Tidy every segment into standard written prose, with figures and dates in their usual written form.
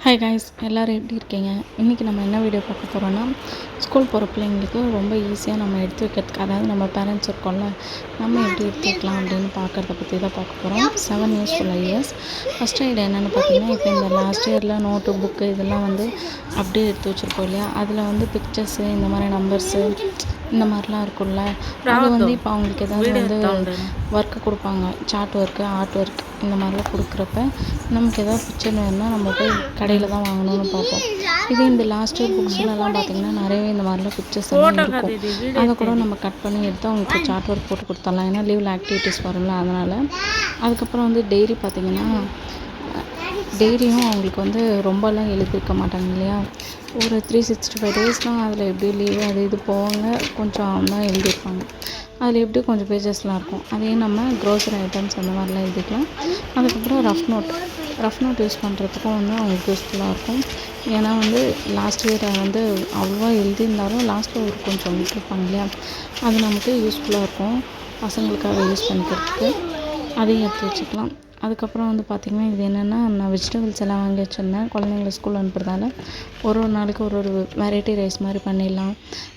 Hi guys, எல்லோரும் எப்படி இருக்கீங்க? இன்றைக்கி நம்ம என்ன வீடியோ பார்க்க போகிறோன்னா, ஸ்கூல் போகிற பிள்ளைங்களுக்கு ரொம்ப ஈஸியாக நம்ம எடுத்து வைக்கிறதுக்கு, அதாவது நம்ம பேரண்ட்ஸ் இருக்கோம்ல, நம்ம எப்படி எடுத்து வைக்கலாம் அப்படின்னு பார்க்குறத பற்றி தான் பார்க்க போகிறோம். 7 யூஸ்ஃபுல் ஐடியாஸ். ஃபஸ்ட் ஐடியா என்னென்னு பார்த்தீங்கன்னா, இப்போ இந்த லாஸ்ட் இயரில் நோட்டு புக்கு இதெல்லாம் வந்து அப்படியே எடுத்து வச்சுருக்கோம் இல்லையா, அதில் வந்து பிக்சர்ஸு இந்த மாதிரி நம்பர்ஸு இந்த மாதிரிலாம் இருக்கும்ல, அது வந்து இப்போ அவங்களுக்கு ஏதாவது வந்து ஒர்க்கு கொடுப்பாங்க, சார்ட் ஒர்க்கு, ஆர்ட் ஒர்க் இந்த மாதிரிலாம் கொடுக்குறப்ப நமக்கு எதாவது பிக்சர் வேணும்னா நம்ம போய் கடையில் தான் வாங்கணும்னு பார்ப்போம். இதே இந்த லாஸ்ட் இயர் புக்ஸ்லலாம் பார்த்திங்கன்னா நிறையவே இந்த மாதிரிலாம் பிக்சர்ஸ் எல்லாம் இருக்கும். அதை கூட நம்ம கட் பண்ணி எடுத்து அவங்களுக்கு சார்ட் ஒர்க் போட்டு கொடுத்துடலாம். ஏன்னா லீவில் ஆக்டிவிட்டீஸ் வரும்ல, அதனால். அதுக்கப்புறம் வந்து டெய்ரி பார்த்திங்கன்னா, டெய்ரியும் அவங்களுக்கு வந்து ரொம்பலாம் எழுதி வைக்க மாட்டாங்க இல்லையா, ஒரு 365 டேஸ்லாம் அதில் எப்படி லீவு அது இது போவாங்க, கொஞ்சம் தான் எழுதியிருப்பாங்க. அதில் எப்படி கொஞ்சம் பேஜஸ்லாம் இருக்கும். அதே நம்ம க்ரோசரி ஐட்டம்ஸ் அந்த மாதிரிலாம் எழுதிக்கலாம். அதுக்கப்புறம் ரஃப் நோட் யூஸ் பண்ணுறதுக்கும் வந்து அவங்களுக்கு யூஸ்ஃபுல்லாக இருக்கும். ஏன்னா வந்து லாஸ்ட் இயர் வந்து அவ்வளோவா எழுதியிருந்தாலும் லாஸ்ட்டில் ஒரு கொஞ்சம் விட்டுருப்பாங்க இல்லையா, அது நமக்கு யூஸ்ஃபுல்லாக இருக்கும் பசங்களுக்காக யூஸ் பண்ணிக்கிறதுக்கு. அதையும் எடுத்து வச்சுக்கலாம். அதுக்கப்புறம் வந்து பார்த்திங்கன்னா, இது என்னென்னா, நான் வெஜிடபிள்ஸ் எல்லாம் வாங்கி வச்சுருந்தேன். குழந்தைங்கள ஸ்கூல் அனுப்புறதால ஒரு நாளைக்கு ஒரு வெரைட்டி ரைஸ் மாதிரி பண்ணிடலாம்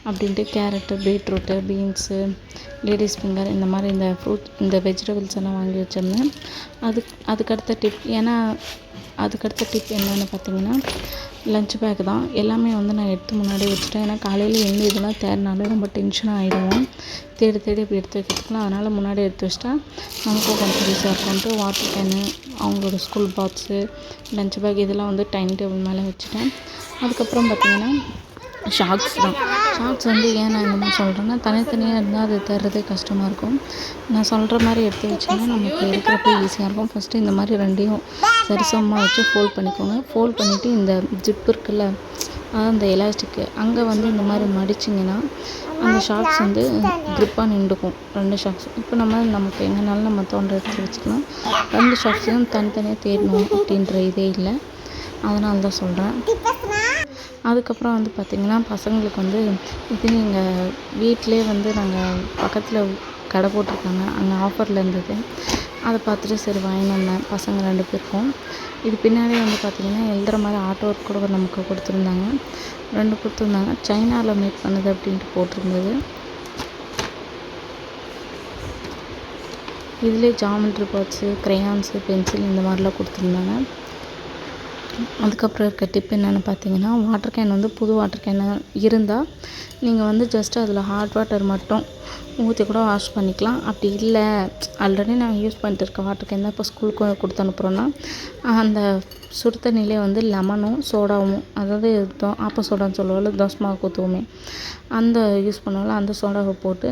அப்படின்ட்டு carrot, beetroot, beans, ladies finger இந்த மாதிரி இந்த வெஜிடபிள்ஸ் எல்லாம் வாங்கி வச்சுருந்தேன். அதுக்கடுத்த டிப் என்னென்னு பார்த்திங்கன்னா, லஞ்ச் பேக் தான். எல்லாமே வந்து நான் எடுத்து முன்னாடியே வச்சுட்டேன். ஏன்னா காலையில் எழுந்து இதெல்லாம் தேடினாலே ரொம்ப டென்ஷன் ஆகிடுவோம், தேடி இப்படி எடுத்து வைக்கிறதுக்குலாம். அதனால் முன்னாடி எடுத்து வச்சிட்டா நமக்கும் கொஞ்சம் ஈஸியாக இருக்கும்ன்ட்டு வாட்டர் கேனு, அவங்களோட ஸ்கூல் பாக்ஸு, லஞ்ச் பேக் இதெல்லாம் வந்து டைம் டேபிள் மேலே வச்சுட்டேன். அதுக்கப்புறம் பார்த்திங்கன்னா ஷாக்ஸ் தான். ஷாக்ஸ் வந்து ஏன் நான் இந்த மாதிரி சொல்கிறேன்னா, தனித்தனியாக இருந்தால் அது தேடுறதே கஷ்டமாக இருக்கும். நான் சொல்கிற மாதிரி எடுத்து வச்சிங்கன்னா நமக்கு எடுக்கிறப்ப ஈஸியாக இருக்கும். ஃபஸ்ட்டு இந்த மாதிரி ரெண்டையும் சரிசமமாக வச்சு ஃபோல்ட் பண்ணிக்கோங்க. ஃபோல்ட் பண்ணிவிட்டு இந்த ஜிப் இருக்குல்ல, அதாவது அந்த எலாஸ்டிக்கு அங்கே வந்து இந்த மாதிரி மடிச்சிங்கன்னா அந்த ஷாக்ஸ் வந்து க்ரிப்பாக நின்றுக்கும். 2 ஷாக்ஸ் இப்போ நமக்கு எங்கேனாலும் நம்ம தோன்ற எடுத்து வச்சுக்கலாம். 2 ஷாக்ஸையும் தனித்தனியாக தேடணும் அப்படின்ற இதே இல்லை, அதனால தான் சொல்கிறேன். அதுக்கப்புறம் வந்து பார்த்திங்கன்னா, பசங்களுக்கு வந்து இது எங்கள் வீட்டிலே வந்து நாங்கள் பக்கத்தில் கடை போட்டிருக்காங்க, அங்கே ஆஃபரில் இருந்தது. அதை பார்த்துட்டு சரி வாங்கிட்டு வந்தேன் பசங்க 2 பேருக்கும். இது பின்னாடி வந்து பார்த்திங்கன்னா எழுதுகிற மாதிரி ஆர்ட் ஒர்க் கூட நமக்கு கொடுத்துருந்தாங்க. 2 கொடுத்துருந்தாங்க. சைனாவில் மேக் பண்ணுது அப்படின்ட்டு போட்டிருந்தது. இதிலே ஜாமெண்ட்ரி பாக்ஸு, க்ரையான்ஸு, பென்சில் இந்த மாதிரிலாம் கொடுத்துருந்தாங்க. அதுக்கப்புறம் இருக்க டிப் என்னென்னு பார்த்தீங்கன்னா, வாட்டர் கேன் வந்து புது வாட்டர் கேன் இருந்தால் நீங்கள் வந்து ஜஸ்ட்டு அதில் ஹாட் வாட்டர் மட்டும் ஊற்றி கூட வாஷ் பண்ணிக்கலாம். அப்படி இல்லை, ஆல்ரெடி நாங்கள் யூஸ் பண்ணிட்டு இருக்க வாட்டர் கேன் தான் இப்போ ஸ்கூலுக்கு கொடுத்து அனுப்புகிறோன்னா, அந்த சுடு தண்ணியிலே வந்து லெமனும் சோடாவும், அதாவது ஆப்ப சோடான்னு சொல்லுவோம்ல, தோசை மாவு ஊற்றுவோமே, அந்த யூஸ் பண்ணுவோம்ல, அந்த சோடாவை போட்டு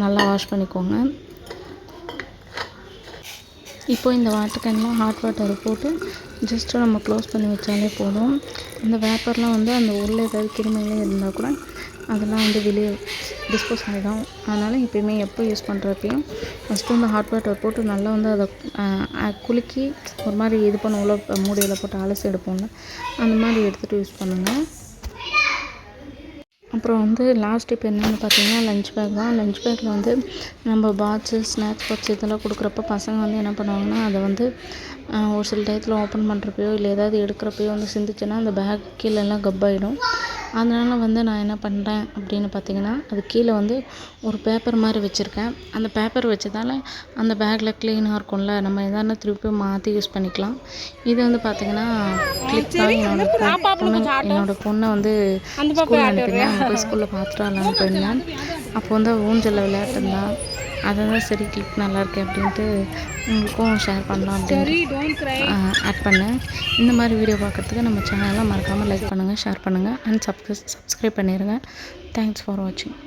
நல்லா வாஷ் பண்ணிக்கோங்க. இப்போ இந்த வாட்டர் கேனில் ஹாட் வாட்டர் போட்டு ஜஸ்ட்டு நம்ம க்ளோஸ் பண்ணி வச்சாலே போதும். இந்த வேப்பர்லாம் வந்து அந்த உள்ளே ஏதாவது கிருமிகளே இருந்தால் கூட அதெல்லாம் வந்து வெளியே டிஸ்போஸ் ஆகிடும். அதனால் எப்போயுமே எப்போ யூஸ் பண்ணுறப்பையும் ஃபஸ்ட்டு வந்து ஹாட் வாட்டர் போட்டு நல்லா வந்து அதை குலுக்கி ஒரு மாதிரி இது பண்ண உள்ள மூடியில் போட்டு அலசி எடுப்போம்ல, அந்த மாதிரி எடுத்துகிட்டு யூஸ் பண்ணுங்கள். அப்புறம் வந்து லாஸ்ட் டிப் என்னென்னு பார்த்தீங்கன்னா, லஞ்ச் பேக் தான். லஞ்ச் பேக்கில் வந்து நம்ம பாக்ஸு, ஸ்நாக்ஸ் பாக்ஸ் இதெல்லாம் கொடுக்குறப்ப பசங்க வந்து என்ன பண்ணுவாங்கன்னா, அதை வந்து ஒரு சில டயத்தில் ஓப்பன் பண்ணுறப்பையோ இல்லை ஏதாவது எடுக்கிறப்பையோ வந்து சிந்துச்சுன்னா அந்த பேக் கீழெல்லாம் கப்பாயிடும். அதனால் வந்து நான் என்ன பண்ணுறேன் அப்படின்னு பார்த்தீங்கன்னா, அது கீழே வந்து ஒரு பேப்பர் மாதிரி வச்சுருக்கேன். அந்த பேப்பர் வச்சதால் அந்த பேக்கில் க்ளீனாக இருக்கும்ல, நம்ம எதான திருப்பி மாற்றி யூஸ் பண்ணிக்கலாம். இது வந்து பார்த்திங்கன்னா கிளிப் தான். என்னோடய பொண்ணை வந்து ஸ்கூலில் அனுப்பியிருந்தேன். அங்கே போய் ஸ்கூலில் பார்த்துட்டு வரலான்னு போயிருந்தேன். அப்போ வந்து ஊஞ்சலில் விளையாட்டுருந்தா, அதை தான் சரி கிளிப் நல்லாயிருக்கு அப்படின்ட்டு உங்களுக்கும் ஷேர் பண்ணலாம் அப்படின்ட்டு ஆட் பண்ணேன். இந்த மாதிரி வீடியோ பார்க்குறதுக்கு நம்ம சேனலை மறக்காமல் லைக் பண்ணுங்கள், ஷேர் பண்ணுங்கள் அண்ட் சப்ஸ்கிரைப் பண்ணிடுங்க. தேங்க்ஸ் ஃபார் வாட்சிங்.